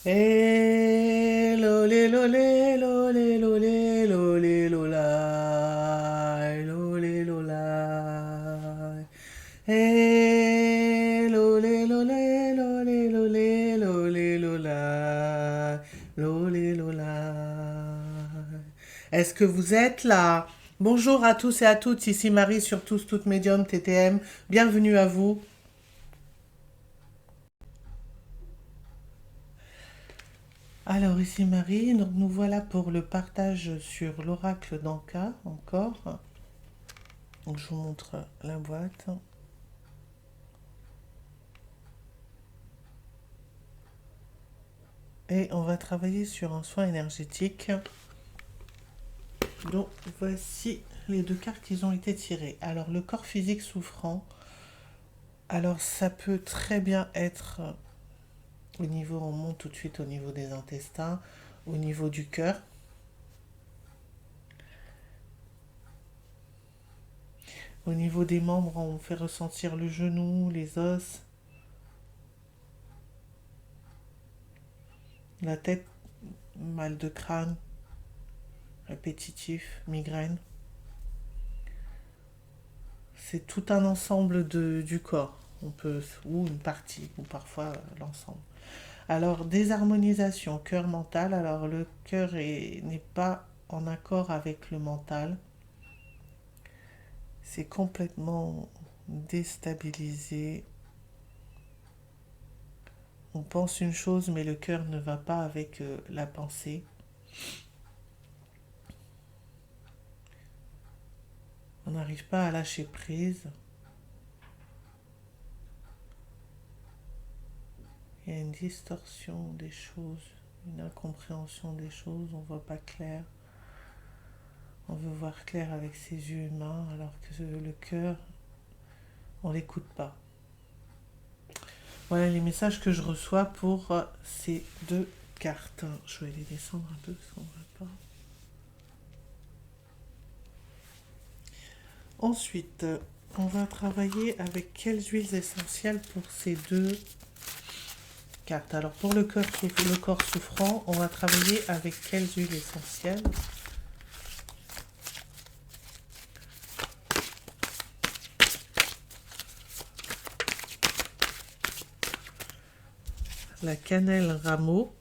Eh, lolé, lolé, lolé, lolé, lolé, lola, lolé, lola. Eh, lolé, lolé, lolé, lolé, lolé, lola, lolé, lola. Est-ce que vous êtes là? Bonjour à tous et à toutes, ici Marie sur Tous Toutes Médium TTM. Bienvenue à vous. Alors ici Marie, donc nous voilà pour le partage sur l'oracle d'Anka encore. Donc je vous montre la boîte. Et on va travailler sur un soin énergétique. Donc voici les deux cartes qui ont été tirées. Alors le corps physique souffrant, alors ça peut très bien être au niveau, on monte tout de suite au niveau des intestins, au niveau du cœur. Au niveau des membres, on fait ressentir le genou, les os, la tête, mal de crâne, répétitif, migraine. C'est tout un ensemble du corps. On peut, ou une partie, ou parfois l'ensemble. Alors, désharmonisation, cœur mental. Alors, le cœur n'est pas en accord avec le mental. C'est complètement déstabilisé. On pense une chose, mais le cœur ne va pas avec la pensée. On n'arrive pas à lâcher prise. Il y a une distorsion des choses, une incompréhension des choses, on ne voit pas clair. On veut voir clair avec ses yeux humains, alors que le cœur, on l'écoute pas. Voilà les messages que je reçois pour ces deux cartes. Je vais les descendre un peu parce qu'on ne voit pas. Ensuite, on va travailler avec quelles huiles essentielles pour ces deux cartes. Alors pour le corps souffrant, on va travailler avec quelles huiles essentielles? La cannelle rameau.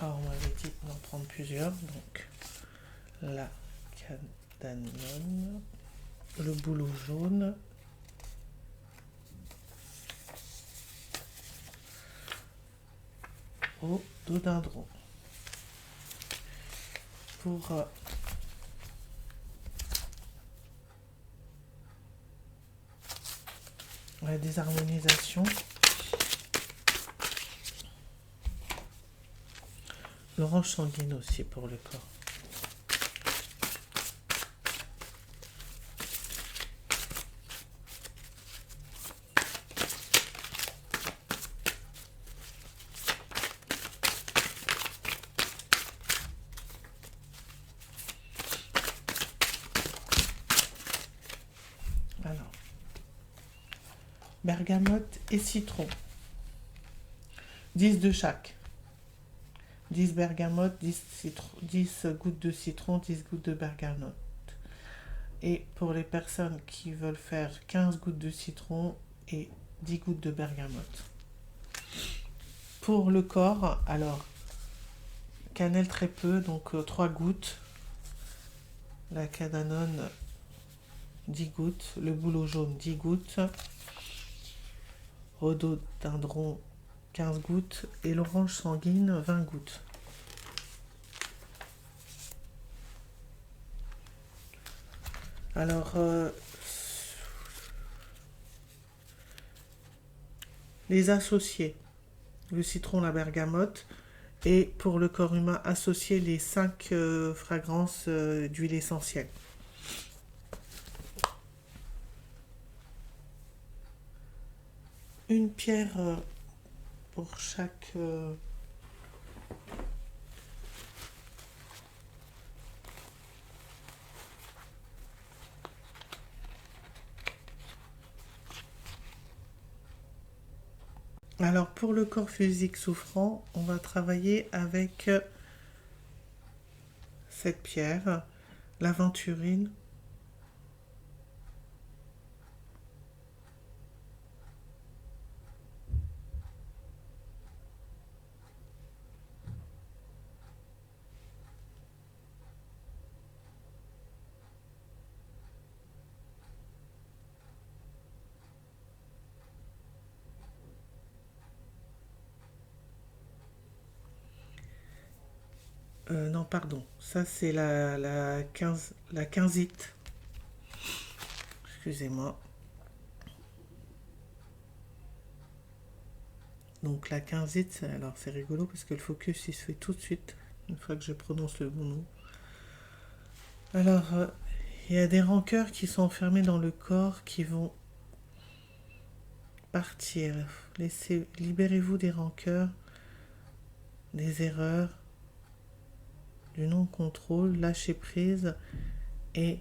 Alors on m'avait dit d'en prendre plusieurs, donc la cadanone, le bouleau jaune, au dodendron. Pour la désharmonisation, l'orange sanguine aussi pour le corps. Alors, bergamote et citron. 10 de chaque. 10 bergamote, 10 gouttes de citron, 10 gouttes de bergamote. Et pour les personnes qui veulent faire 15 gouttes de citron et 10 gouttes de bergamote. Pour le corps, alors, cannelle très peu, donc 3 gouttes. La cadanone, 10 gouttes. Le bouleau jaune, 10 gouttes. Rhododendron, 15 gouttes. Et l'orange sanguine, 20 gouttes. Alors, les associés, le citron, la bergamote, et pour le corps humain, associer les 5 fragrances d'huile essentielle. Une pierre pour chaque Alors pour le corps physique souffrant, on va travailler avec cette pierre, l'aventurine. Non, pardon, ça c'est la quinzite. Excusez-moi. Donc la quinzite, alors c'est rigolo parce que le focus il se fait tout de suite, une fois que je prononce le bon nom. Alors, il y a des rancœurs qui sont enfermés dans le corps qui vont partir. Libérez-vous des rancœurs, des erreurs, du non-contrôle, lâchez prise et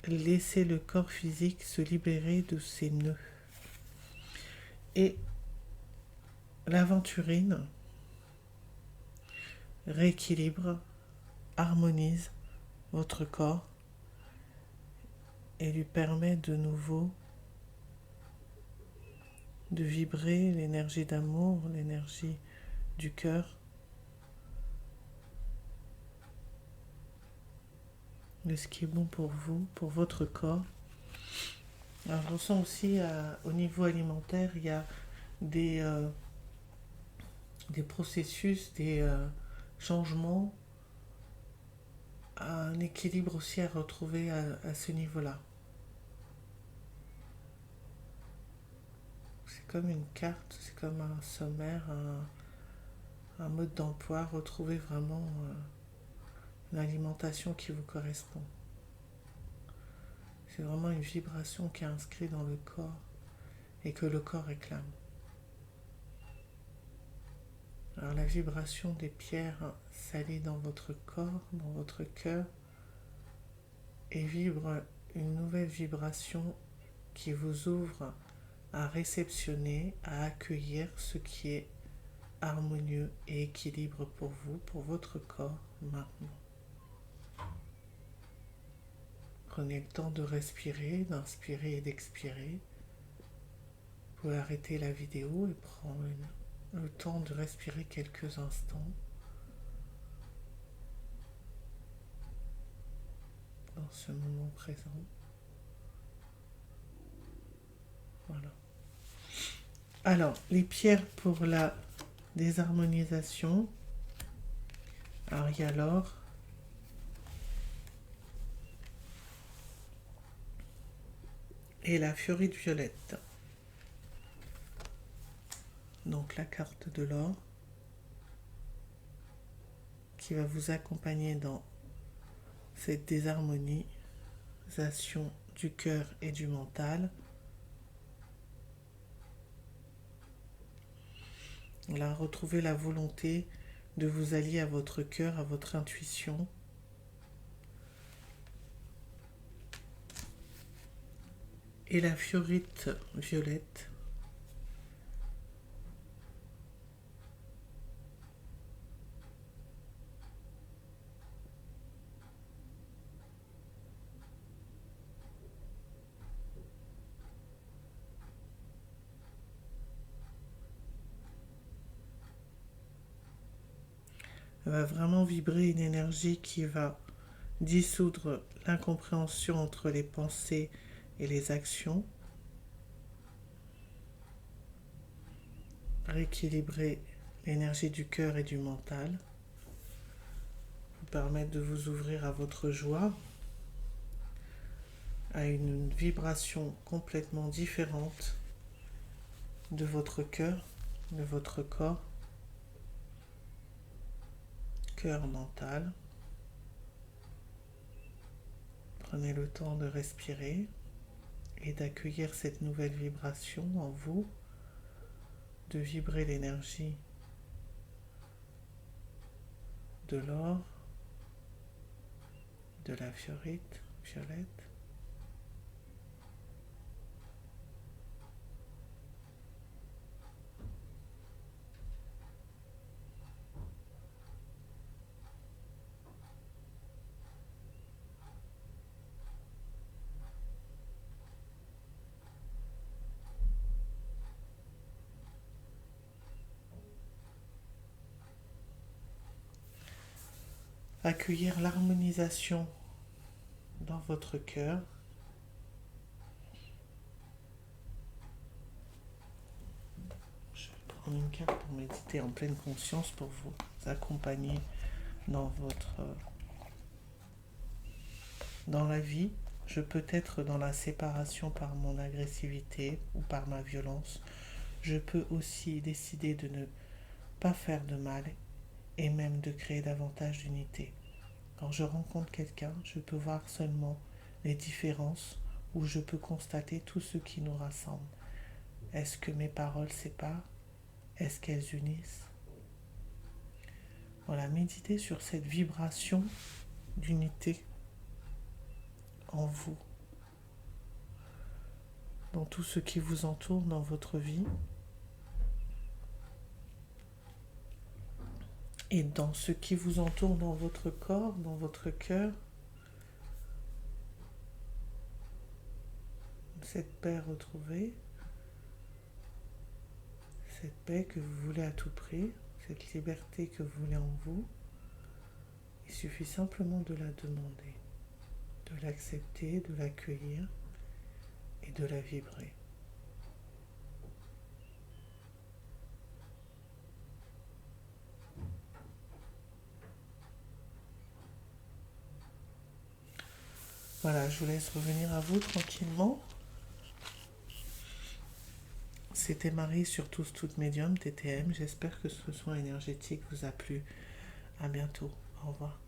laissez le corps physique se libérer de ses nœuds. Et l'aventurine rééquilibre, harmonise votre corps et lui permet de nouveau de vibrer l'énergie d'amour, l'énergie du cœur, de ce qui est bon pour vous, pour votre corps. Alors, je ressens aussi au niveau alimentaire, il y a des, euh, des processus, des changements, un équilibre aussi à retrouver à ce niveau-là. C'est comme une carte, c'est comme un sommaire, un mode d'emploi, retrouver vraiment une alimentation qui vous correspond. C'est vraiment une vibration qui est inscrite dans le corps et que le corps réclame. Alors la vibration des pierres s'allie dans votre corps, dans votre cœur et vibre une nouvelle vibration qui vous ouvre à réceptionner, à accueillir ce qui est harmonieux et équilibre pour vous, pour votre corps maintenant. Prenez le temps de respirer, d'inspirer et d'expirer. Vous pouvez arrêter la vidéo et prendre le temps de respirer quelques instants dans ce moment présent. Voilà. Alors, les pierres pour la désharmonisation. Alors, il y a l'or, et la fiorite violette. Donc la carte de l'or qui va vous accompagner dans cette désharmonisation du cœur et du mental. Là, retrouvez la volonté de vous allier à votre cœur, à votre intuition. Et la fiorite violette va vraiment vibrer une énergie qui va dissoudre l'incompréhension entre les pensées et les actions, rééquilibrer l'énergie du cœur et du mental, vous permettre de vous ouvrir à votre joie, à une vibration complètement différente de votre cœur, de votre corps, cœur mental. Prenez le temps de respirer et d'accueillir cette nouvelle vibration en vous, de vibrer l'énergie de l'or, de la fiorite violette. accueillir l'harmonisation dans votre cœur. Je vais prendre une carte pour méditer en pleine conscience pour vous accompagner dans dans la vie. Je peux être dans la séparation par mon agressivité ou par ma violence. Je peux aussi décider de ne pas faire de mal et même de créer davantage d'unité. Quand je rencontre quelqu'un, je peux voir seulement les différences ou je peux constater tout ce qui nous rassemble. Est-ce que mes paroles séparent? Est-ce qu'elles unissent? Voilà, méditez sur cette vibration d'unité en vous, dans tout ce qui vous entoure dans votre vie et dans ce qui vous entoure dans votre corps, dans votre cœur. Cette paix retrouvée, cette paix que vous voulez à tout prix, cette liberté que vous voulez en vous, il suffit simplement de la demander, de l'accepter, de l'accueillir et de la vibrer. Voilà, je vous laisse revenir à vous tranquillement. C'était Marie sur Tous Toutes Médium, TTM. J'espère que ce soin énergétique vous a plu. À bientôt. Au revoir.